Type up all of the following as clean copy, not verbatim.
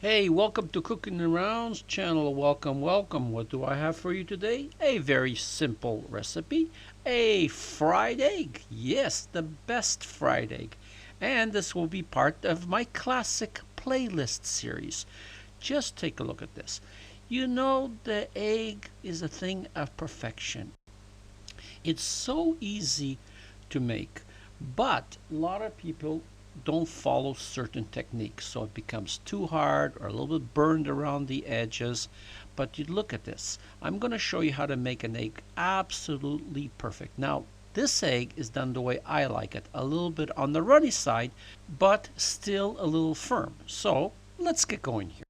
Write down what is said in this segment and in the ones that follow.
Hey, welcome to Cooking Around's channel. Welcome, welcome. What do I have for you today? A very simple recipe. A fried egg. Yes, the best fried egg. And this will be part of my classic playlist series. Just take a look at this. You know, the egg is a thing of perfection. It's so easy to make, but a lot of people don't follow certain techniques, so it becomes too hard or a little bit burned around the edges. But you look at this. I'm going to show you how to make an egg absolutely perfect. Now, this egg is done the way I like it, a little bit on the runny side, but still a little firm. So let's get going here.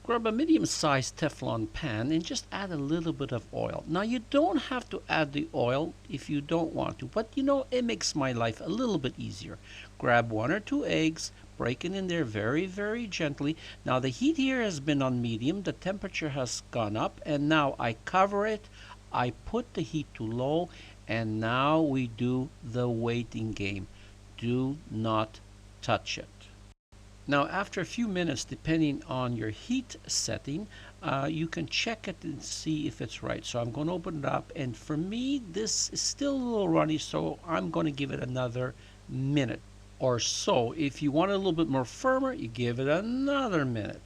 Grab a medium-sized Teflon pan and just add a little bit of oil. Now you don't have to add the oil if you don't want to, but you know, it makes my life a little bit easier. Grab 1 or 2 eggs, break it in there very, very gently. Now the heat here has been on medium, the temperature has gone up, and now I cover it, I put the heat to low, and now we do the waiting game. Do not touch it. Now, after a few minutes, depending on your heat setting, you can check it and see if it's right. So I'm going to open it up, and for me, this is still a little runny, so I'm going to give it another minute or so. If you want it a little bit more firmer, you give it another minute.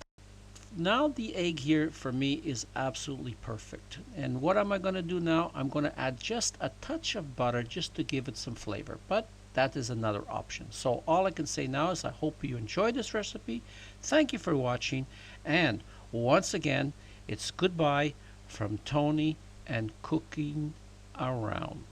Now the egg here for me is absolutely perfect. And what am I going to do now? I'm going to add just a touch of butter just to give it some flavor. But that is another option. So all I can say now is I hope you enjoyed this recipe. Thank you for watching. And once again, it's goodbye from Tony and Cooking Around.